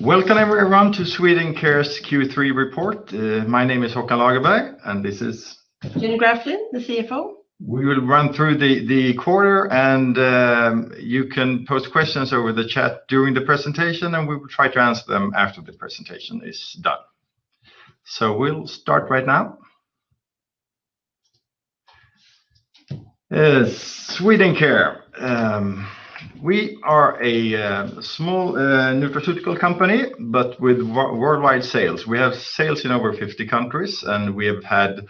Welcome everyone to Swedencare's Q3 report. My name is Håkan Lagerberg, and this is Graflind, the CFO. We will run through the quarter, and you can post questions over the chat during the presentation, and we will try to answer them after the presentation is done. So we'll start right now. Swedencare. We are a small nutraceutical company, but with worldwide sales. We have sales in over 50 countries, and we have had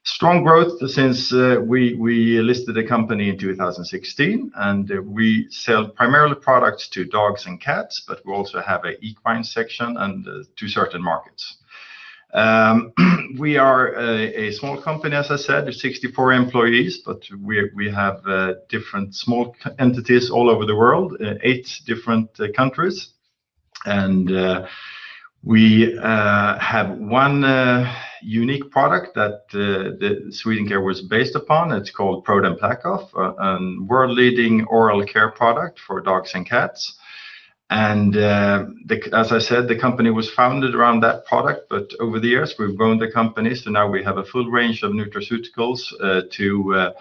strong growth since we listed the company in 2016. And we sell primarily products to dogs and cats, but we also have an equine section and to certain markets. We are a small company, as I said, 64 employees, but we have different small entities all over the world, 8 different countries. And we have one unique product that the Swedencare was based upon. It's called ProDen PlaqueOff, a world-leading oral care product for dogs and cats. And as I said, the company was founded around that product, but over the years we've grown the company, so now we have a full range of nutraceuticals to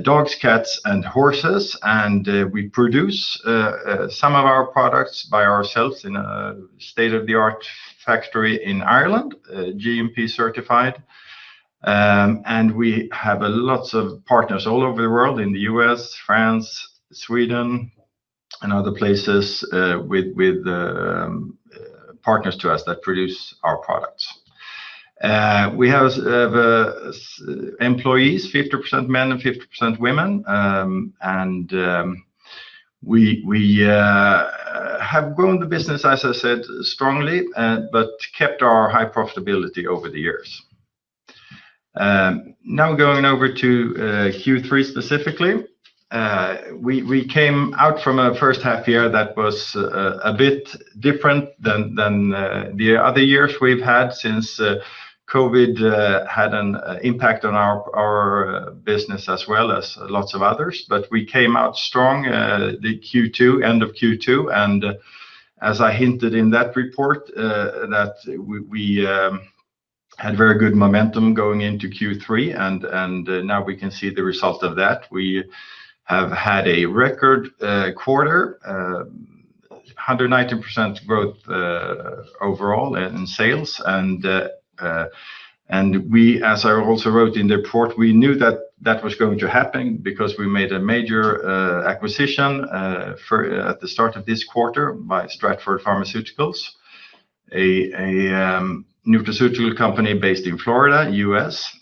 dogs, cats, and horses. And we produce some of our products by ourselves in a state-of-the-art factory in Ireland, GMP certified. And we have lots of partners all over the world, in the US, France, Sweden, and other places with partners to us that produce our products. We have employees, 50% men and 50% women, and we have grown the business, as I said, strongly, but kept our high profitability over the years. Now going over to Q3 specifically. We came out from a first half year that was a bit different than the other years we've had, since COVID had an impact on our business as well as lots of others. But we came out strong the end of Q2, and as I hinted in that report, that we had very good momentum going into Q3, and now we can see the result of that. We have had a record quarter, 119% growth overall in sales, and we, as I also wrote in the report, we knew that was going to happen because we made a major acquisition at the start of this quarter by Stratford Pharmaceuticals, a nutraceutical company based in Florida, US.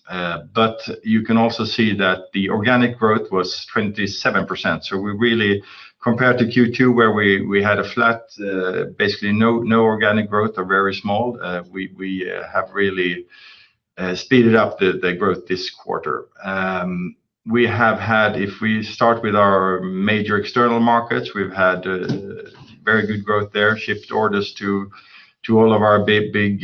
But you can also see that the organic growth was 27%. So we really, compared to Q2 where we had a flat, basically no organic growth or very small, we have really speeded up the growth this quarter. We have had, if we start with our major external markets, we've had very good growth there, shipped orders to all of our big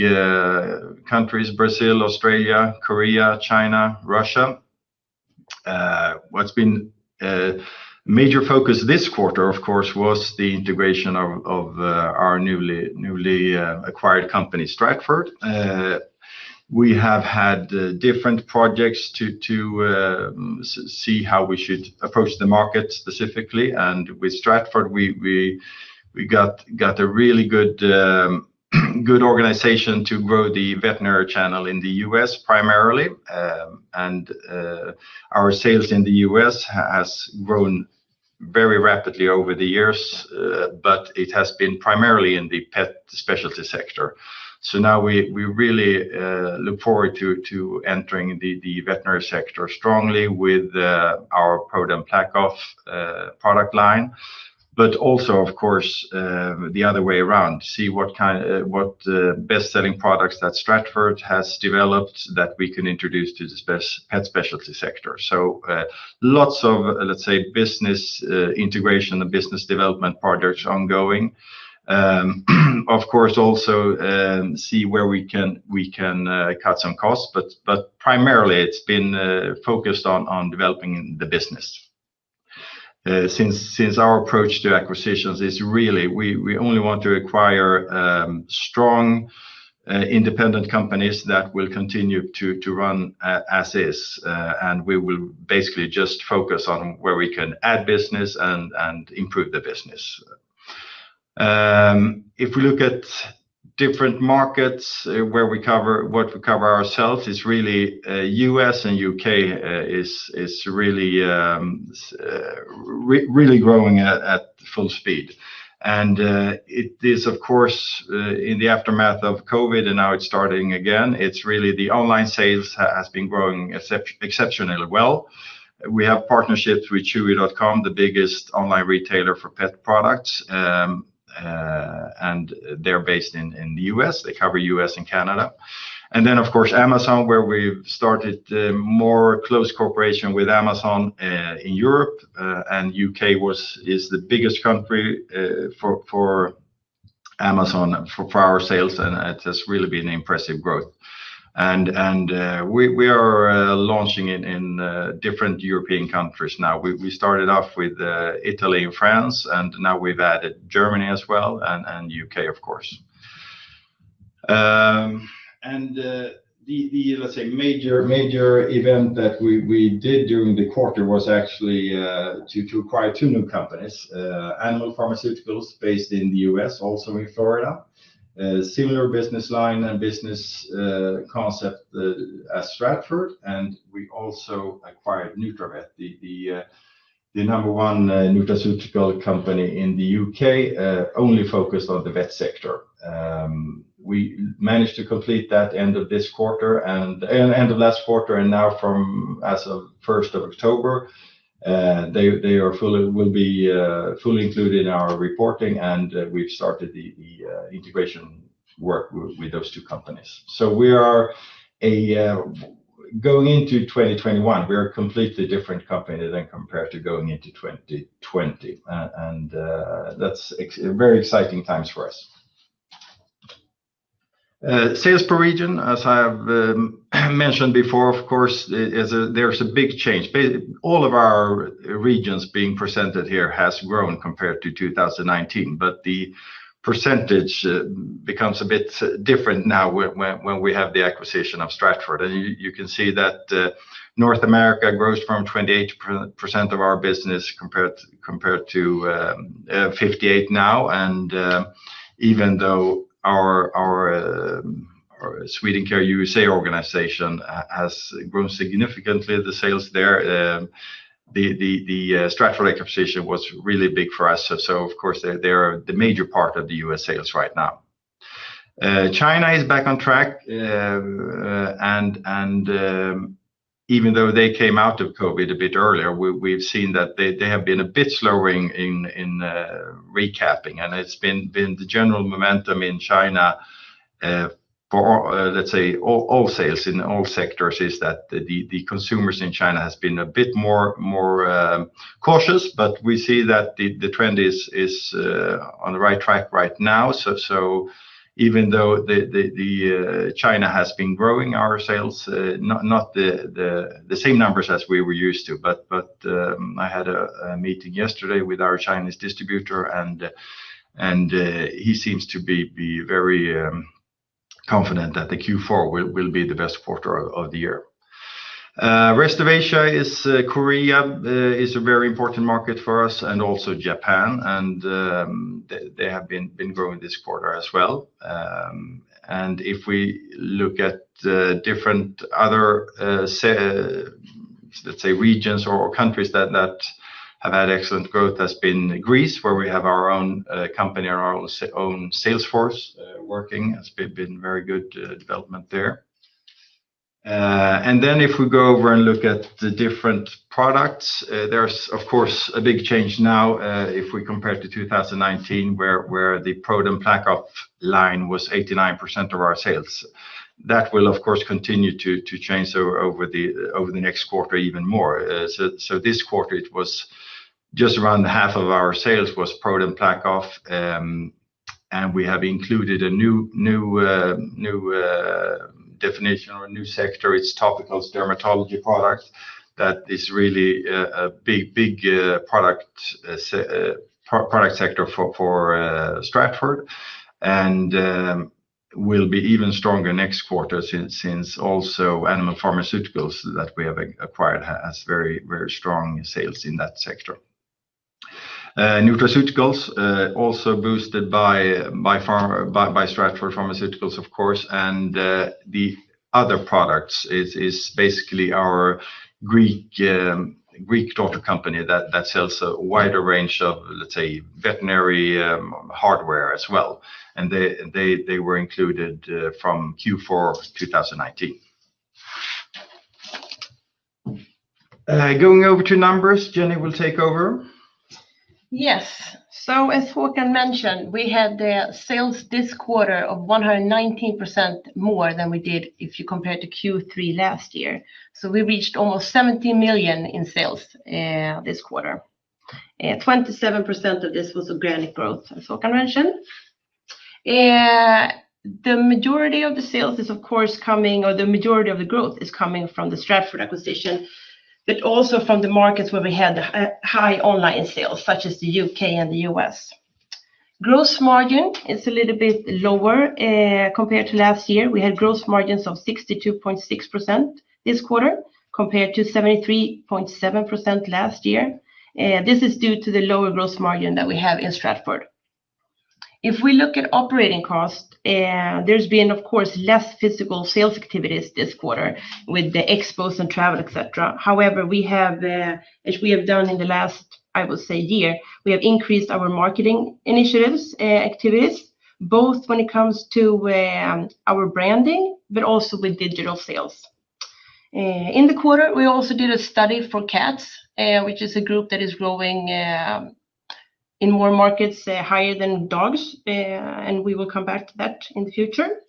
countries: Brazil, Australia, Korea, China, Russia. What's been major focus this quarter, of course, was the integration of our newly acquired company, Stratford. We have had different projects to see how we should approach the market specifically, and with Stratford we got a really good organization to grow the veterinary channel in the US primarily, and our sales in the US has grown very rapidly over the years, but it has been primarily in the pet specialty sector. So now we really look forward to entering the veterinary sector strongly with our ProDen PlaqueOff product line, but also, of course, the other way around, see what best-selling products that Stratford has developed that we can introduce to the pet specialty sector. So lots of, let's say, business integration and business development projects ongoing. Of course, also see where we can cut some costs, but primarily it's been focused on developing the business. since our approach to acquisitions is really we only want to acquire strong independent companies that will continue to run as is, and we will basically just focus on where we can add business and improve the business. If we look at different markets where we cover ourselves, is really US and UK is really really growing at full speed. And it is, of course, in the aftermath of COVID, and now it's starting again. It's really the online sales has been growing exceptionally well. We have partnerships with Chewy.com, the biggest online retailer for pet products, and they're based in the US. They cover US and Canada. And then, of course, Amazon, where we've started more close cooperation with Amazon in Europe, and UK is the biggest country for Amazon for our sales, and it has really been impressive growth. And we are launching in different European countries now. We started off with Italy and France, and now we've added Germany as well, and UK, of course. And the let's say major event that we did during the quarter was actually to acquire two new companies, Animal Pharmaceuticals based in the US, also in Florida. Similar business line and business concept as Stratford, and we also acquired Nutravet, the number one nutraceutical company in the UK, only focused on the vet sector. We managed to complete that end of this quarter and end of last quarter, and now as of 1st of October, they will be fully included in our reporting, and we've started the integration work with those two companies. So we are going into 2021. We're a completely different company than compared to going into 2020, and that's very exciting times for us. Sales per region, as I have mentioned before, of course, there's a big change. All of our regions being presented here has grown compared to 2019, but the percentage becomes a bit different now when we have the acquisition of Stratford. And you can see that North America grows from 28% of our business compared to 58% now, and even though our Swedencare USA organization has grown significantly, the sales there, the Stratford acquisition was really big for us. So of course they are the major part of the US sales right now. China is back on track, and even though they came out of COVID a bit earlier, we've seen that they have been a bit slower in recapping, and it's been the general momentum in China for let's say all sales in all sectors is that the consumers in China has been a bit more cautious, but we see that the trend is on the right track right now. So even though the China has been growing our sales, not the same numbers as we were used to, but I had a meeting yesterday with our Chinese distributor, and he seems to be very confident that the Q4 will be the best quarter of the year. Rest of Asia is Korea is a very important market for us, and also Japan, and they have been growing this quarter as well. And if we look at different other let's say regions or countries that have had excellent growth, has been Greece, where we have our own company, our own sales force working. It's been very good development there. And then if we go over and look at the different products, there's of course a big change now if we compare to 2019, where the ProDen PlaqueOff line was 89% of our sales. That will of course continue to change over the next quarter even more. So this quarter it was just around half of our sales was ProDen PlaqueOff, and we have included a new definition or a new sector. It's topical dermatology products that is really a big product sector for Stratford, and will be even stronger next quarter since also animal pharmaceuticals that we have acquired has very strong sales in that sector. Nutraceuticals also boosted by Stratford Pharmaceuticals, of course, and the other products is basically our Greek daughter company that sells a wider range of, let's say, veterinary hardware as well, and they were included from Q4 2019. Going over to numbers, Jenny will take over. Yes. So as Håkan mentioned, we had the sales this quarter of 119% more than we did if you compare to Q3 last year. So we reached almost 70 million in sales this quarter. 27% of this was organic growth, as Håkan mentioned. The majority of the sales is, of course, the majority of the growth is coming from the Stratford acquisition, but also from the markets where we had high online sales, such as the UK and the US. Gross margin is a little bit lower compared to last year. We had gross margins of 62.6% this quarter, compared to 73.7% last year. This is due to the lower gross margin that we have in Stratford. If we look at operating costs, there's been, of course, less physical sales activities this quarter with the expos and travel, etc. However, we have, as we have done in the last, I would say, year, we have increased our marketing initiatives, activities, both when it comes to our branding, but also with digital sales. In the quarter, we also did a study for cats, which is a group that is growing in more markets higher than dogs, and we will come back to that in the future.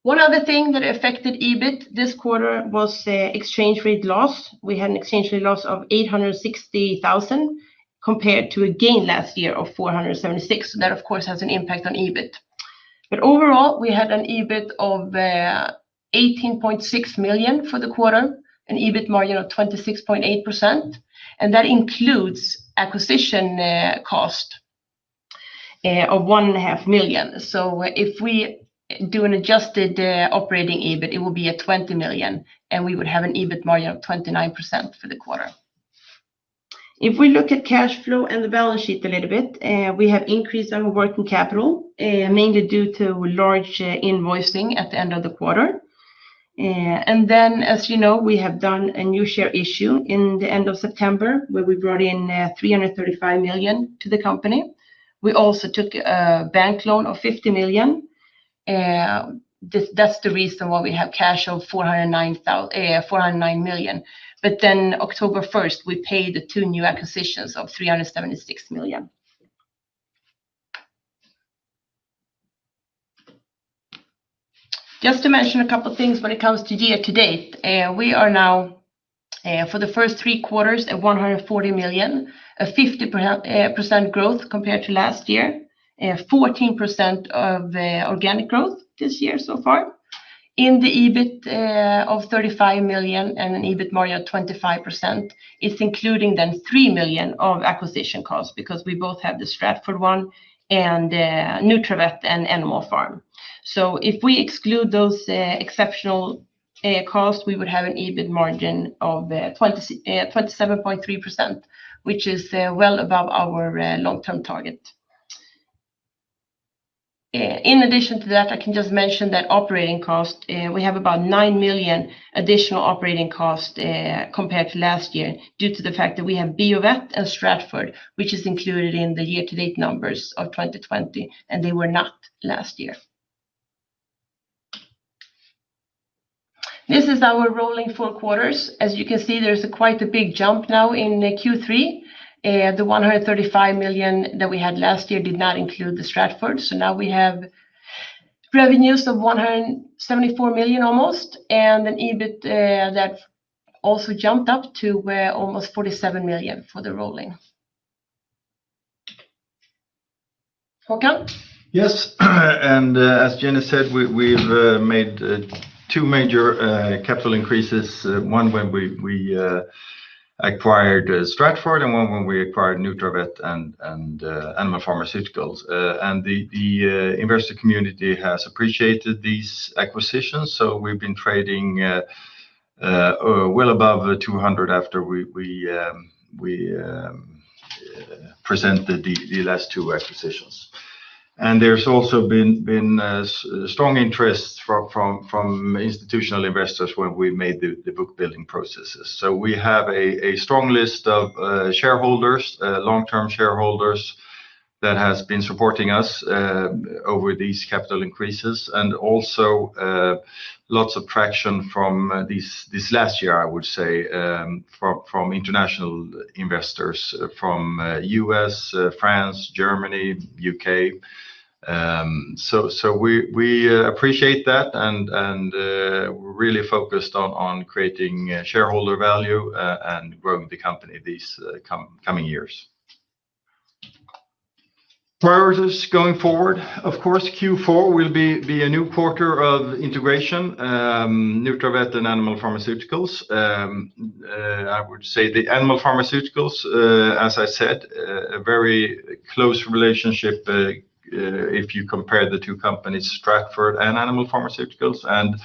One other thing that affected EBIT this quarter was exchange rate loss. We had an exchange rate loss of 860,000 compared to a gain last year of 476. So that, of course, has an impact on EBIT. But overall, we had an EBIT of 18.6 million for the quarter, an EBIT margin of 26.8%, and that includes acquisition cost of 1.5 million. So if we do an adjusted operating EBIT, it will be at 20 million, and we would have an EBIT margin of 29% for the quarter. If we look at cash flow and the balance sheet a little bit, we have increased our working capital, mainly due to large invoicing at the end of the quarter. And then, as you know, we have done a new share issue in the end of September, where we brought in 335 million to the company. We also took a bank loan of 50 million. That's the reason why we have cash of 409 million. But then October 1st, we paid the 2 new acquisitions of 376 million. Just to mention a couple of things when it comes to year to date, we are now, for the first 3 quarters, at 140 million, a 50% growth compared to last year, 14% of organic growth this year so far. In the EBIT of 35 million and an EBIT margin of 25%, it's including then 3 million of acquisition costs, because we both have the Stratford one and Nutravet and Animal Farm. So if we exclude those exceptional costs, we would have an EBIT margin of 27.3%, which is well above our long-term target. In addition to that, I can just mention that operating cost, we have about 9 million additional operating cost compared to last year, due to the fact that we have Biovet and Stratford, which is included in the year-to-date numbers of 2020, and they were not last year. This is our rolling 4 quarters. As you can see, there's quite a big jump now in Q3. The 135 million that we had last year did not include the Stratford. So now we have revenues of 174 million almost, and an EBIT that also jumped up to almost 47 million for the rolling. Håkan? Yes, and as Jenny said, we've made two major capital increases. One when we acquired Stratford, and one when we acquired Nutravet and Animal Pharmaceuticals. And the investor community has appreciated these acquisitions. So we've been trading well above 200 after we presented the last two acquisitions. And there's also been strong interest from institutional investors when we made the book building processes. So we have a strong list of shareholders, long-term shareholders, that has been supporting us over these capital increases, and also lots of traction from this last year, I would say, from international investors from US, France, Germany, UK. So we appreciate that, and we're really focused on creating shareholder value and growing the company these coming years. Priorities going forward, of course, Q4 will be a new quarter of integration, Nutravet and Animal Pharmaceuticals. I would say the Animal Pharmaceuticals, as I said, a very close relationship if you compare the two companies, Stratford and Animal Pharmaceuticals. And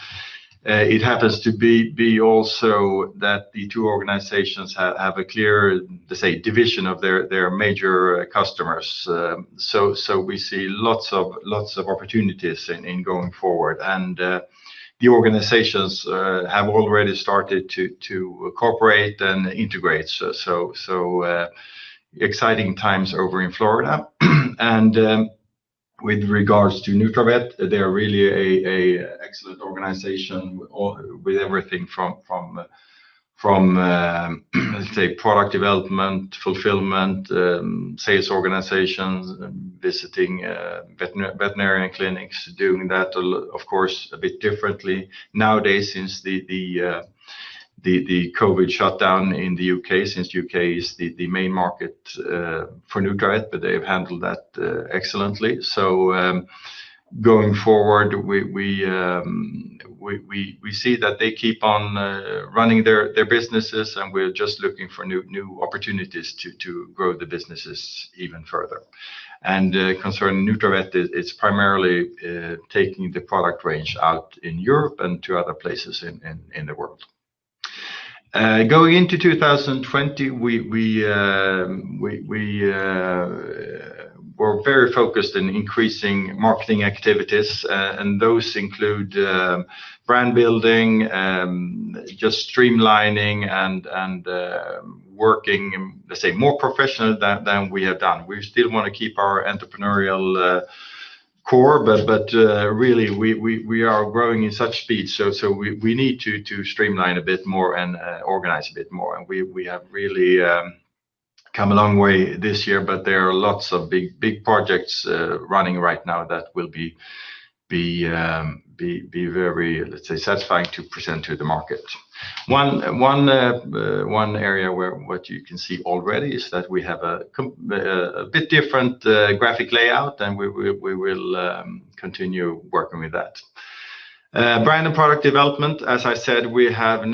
it happens to be also that the two organizations have a clear, let's say, division of their major customers. So we see lots of opportunities in going forward, and the organizations have already started to cooperate and integrate. So exciting times over in Florida. And with regards to Nutravet, they're really a excellent organization with everything from let's say product development, fulfillment, sales organizations, visiting veterinarian clinics, doing that of course a bit differently nowadays since the COVID shutdown in the UK, since UK is the main market for Nutravet, but they've handled that excellently. So going forward, we see that they keep on running their businesses, and we're just looking for new opportunities to grow the businesses even further. And concerning Nutravet, it's primarily taking the product range out in Europe and to other places in the world. Going into 2020, we were very focused in increasing marketing activities, and those include brand building, just streamlining and working, let's say, more professional than we have done. We still want to keep our entrepreneurial core, but really we are growing in such speed, so we need to streamline a bit more and organize a bit more, and we have really come a long way this year, but there are lots of big projects running right now that will be very, let's say, satisfying to present to the market. One area where what you can see already is that we have a bit different graphic layout, and we will continue working with that. Brand and product development, as I said, we have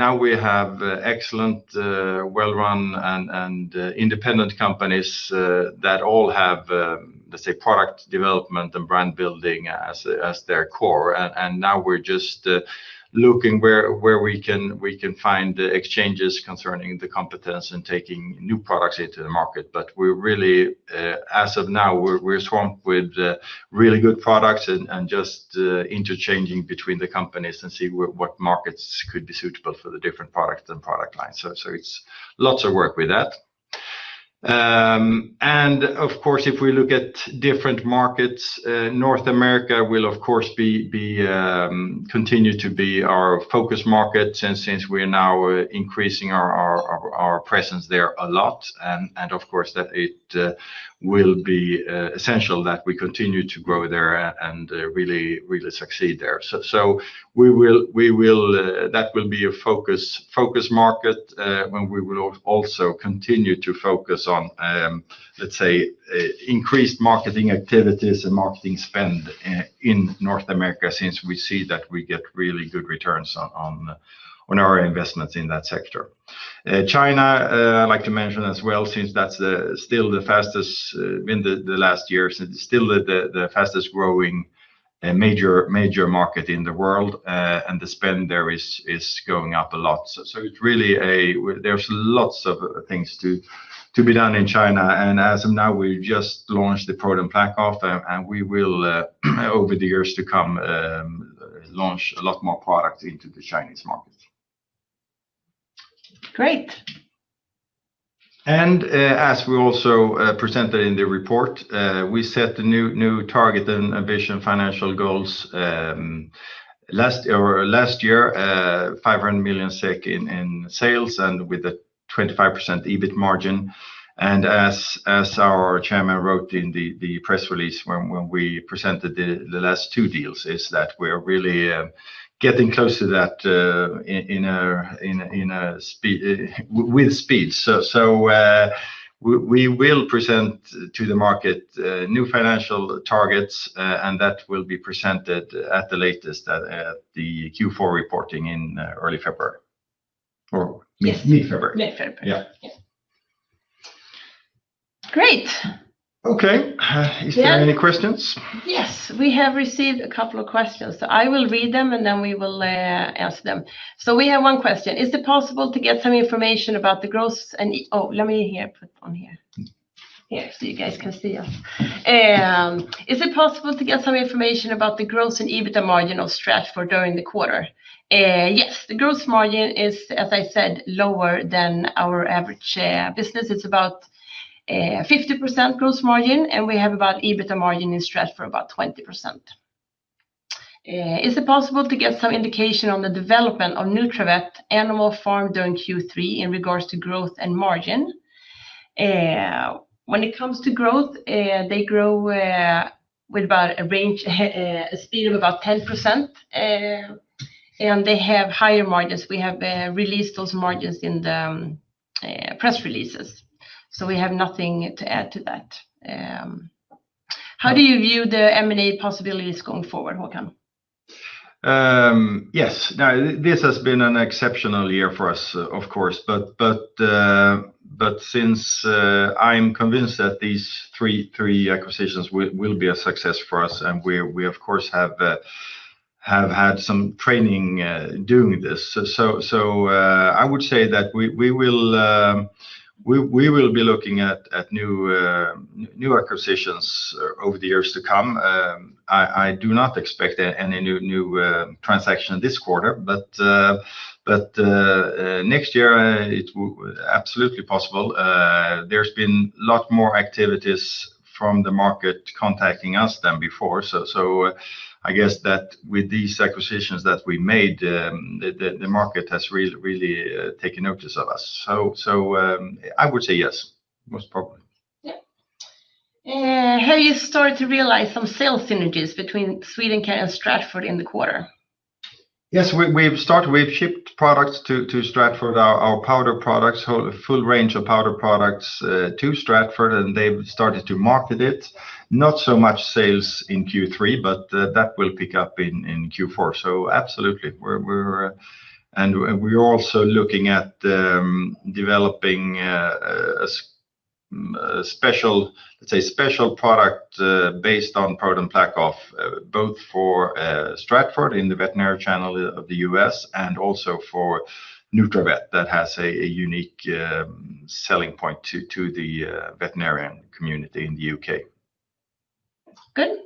excellent, well-run and independent companies that all have, let's say, product development and brand building as their core. And now we're just looking where we can find exchanges concerning the competence and taking new products into the market. But we're really, as of now, we're swamped with really good products and just interchanging between the companies and see what markets could be suitable for the different products and product lines. So it's lots of work with that. And of course, if we look at different markets, North America will of course continue to be our focus market, since we're now increasing our presence there a lot, and of course that it will be essential that we continue to grow there and really succeed there. So we will that will be a focus market when we will also continue to focus on, let's say, increased marketing activities and marketing spend in North America, since we see that we get really good returns on our investments in that sector. China, I'd like to mention as well, since that's still the fastest in the last years, it's still the fastest growing major market in the world, and the spend there is going up a lot. So it's really there's lots of things to be done in China, and as of now, we just launched the ProDen PlaqueOff, and we will over the years to come launch a lot more products into the Chinese market. Great. And as we also presented in the report, we set a new target and ambition financial goals last year, 500 million SEK in sales and with a 25% EBIT margin. And as our chairman wrote in the press release when we presented the last two deals, is that we're really getting close to that with speed. So we will present to the market new financial targets, and that will be presented at the latest at the Q4 reporting in early February or mid-February. Mid-February. Yeah. Great. Okay. Is there any questions? Yes, we have received a couple of questions. So I will read them and then we will answer them. So we have one question. Is it possible to get some information about the growth and let me put on here so you guys can see us. Is it possible to get some information about the growth and EBITDA margin of Stratford during the quarter? Yes, the gross margin is, as I said, lower than our average business. It's about 50% gross margin, and we have about EBITDA margin in Stratford about 20%. Is it possible to get some indication on the development of Nutravet Animal Farm during Q3 in regards to growth and margin? When it comes to growth, they grow with about a speed of about 10%, and they have higher margins. We have released those margins in the press releases. So we have nothing to add to that. How do you view the M&A possibilities going forward, Håkan? Yes, now this has been an exceptional year for us, of course, but since I'm convinced that these three acquisitions will be a success for us, and we of course have had some training doing this. So I would say that we will be looking at new acquisitions over the years to come. I do not expect any new transaction this quarter, but next year it will absolutely possible. There's been a lot more activities from the market contacting us than before. So I guess that with these acquisitions that we made, the market has really taken notice of us. So I would say yes, most probably. Yeah. Have you started to realize some sales synergies between Swedencare and Stratford in the quarter? Yes, we've shipped products to Stratford, our powder products, full range of powder products to Stratford, and they've started to market it. Not so much sales in Q3, but that will pick up in Q4. So absolutely, we're also looking at developing a special product based on ProDen PlaqueOff, both for Stratford in the veterinary channel of the US and also for Nutravet, that has a unique selling point to the veterinarian community in the UK. Good.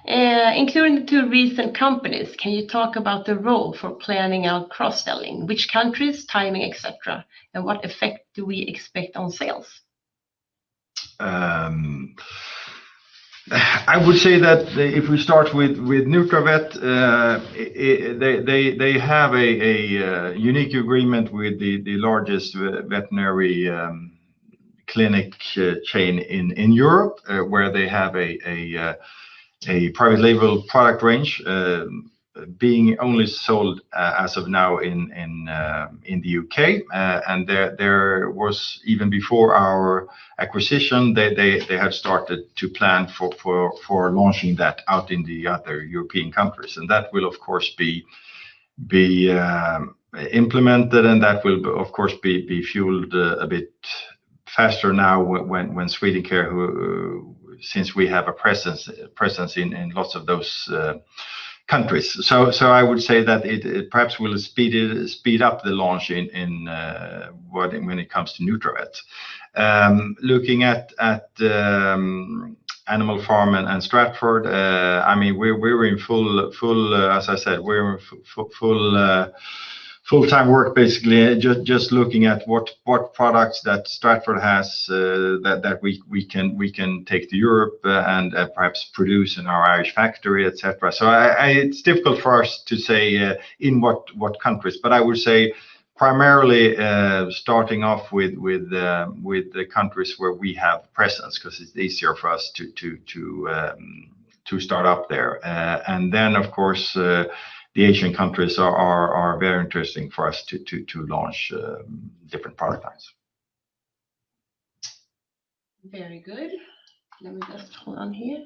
Including the two recent companies, can you talk about the role for planning out cross-selling? Which countries, timing, etc., and what effect do we expect on sales? I would say that if we start with Nutravet, they have a unique agreement with the largest veterinary clinic chain in Europe, where they have a private label product range being only sold as of now in the UK, and there was, even before our acquisition, they had started to plan for launching that out in the other European countries, and that will of course be implemented, and that will of course be fueled a bit faster now when Swedencare, since we have a presence in lots of those countries. So I would say that it perhaps will speed up the launch when it comes to Nutravet. Looking at Animal Farm and Stratford, I mean, we're in full as I said, we're in full-time work, basically, just looking at what products that Stratford has that we can take to Europe and perhaps produce in our Irish factory, etc. So it's difficult for us to say in what countries, but I would say primarily starting off with the countries where we have presence, because it's easier for us to start up there, and then of course the Asian countries are very interesting for us to launch different product lines. Very good. Let me just hold on here.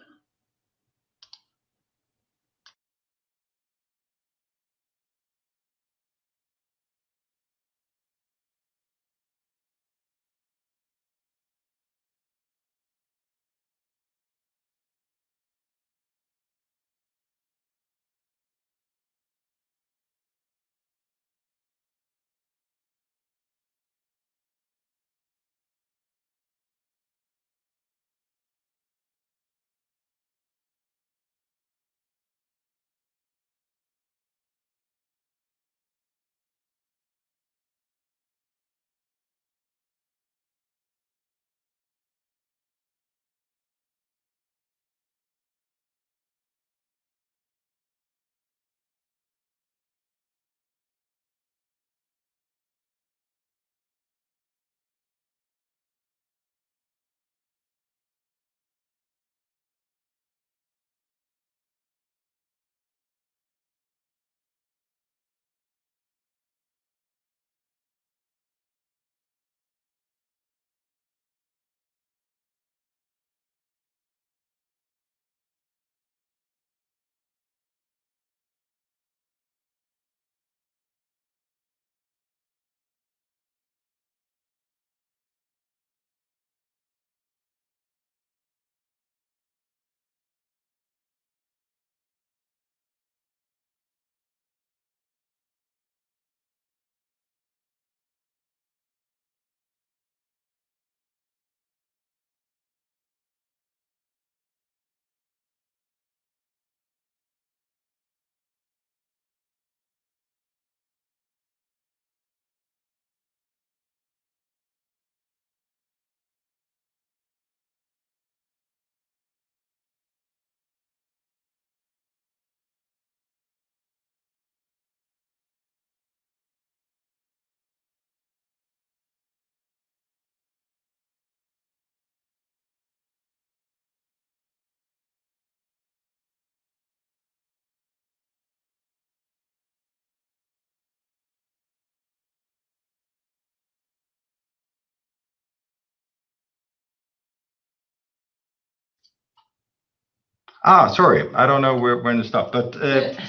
Sorry, I don't know when to stop, but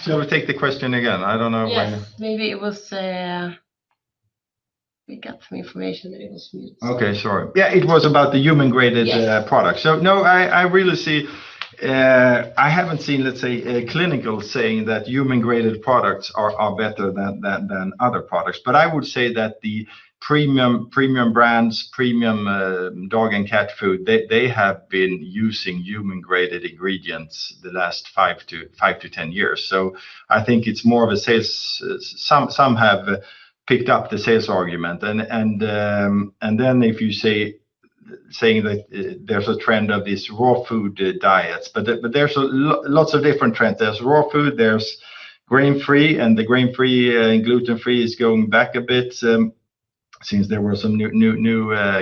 shall we take the question again? I don't know when. Yes, maybe it was. We got some information that it was mute. Okay, sorry. Yeah, it was about the human-graded product. So no, I really see. I haven't seen, let's say, clinical saying that human-graded products are better than other products. But I would say that the premium brands, premium dog and cat food, they have been using human-graded ingredients the last 5 to 10 years. So I think it's more of a sales. Some have picked up the sales argument, and then if you saying that there's a trend of these raw food diets, but there's lots of different trends. There's raw food, there's grain-free, and the grain-free and gluten-free is going back a bit. since there were some new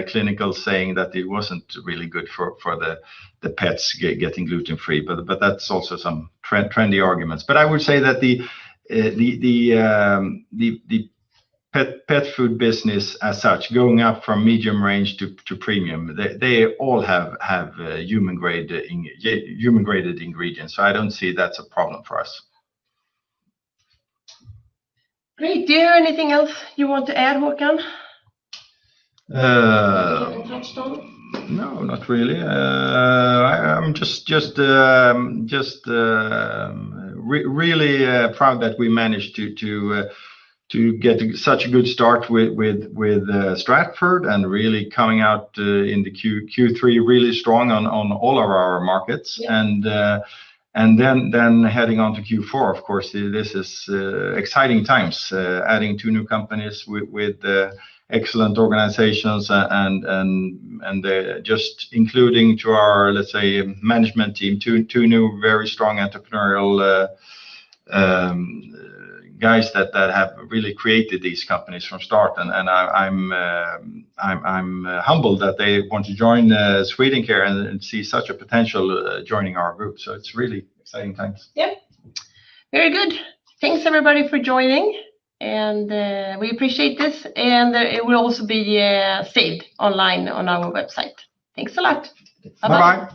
clinicals saying that it wasn't really good for the pets getting gluten free, but that's also some trendy arguments. But I would say that the pet food business as such, going up from medium range to premium, they all have human graded ingredients. So I don't see that's a problem for us. Great. Do you have anything else you want to add, Håkan? No, not really. I'm just really proud that we managed to get such a good start with Stratford, and really coming out in the Q3 really strong on all of our markets. Yeah. And then heading on to Q4, of course, this is exciting times, adding 2 new companies with excellent organizations, and just including to our, let's say, management team, two new very strong entrepreneurial guys that have really created these companies from start, and I'm humbled that they want to join Swedencare and see such a potential joining our group. So it's really exciting times. Yeah, very good. Thanks everybody for joining, and we appreciate this, and it will also be saved online on our website. Thanks a lot. Bye-bye.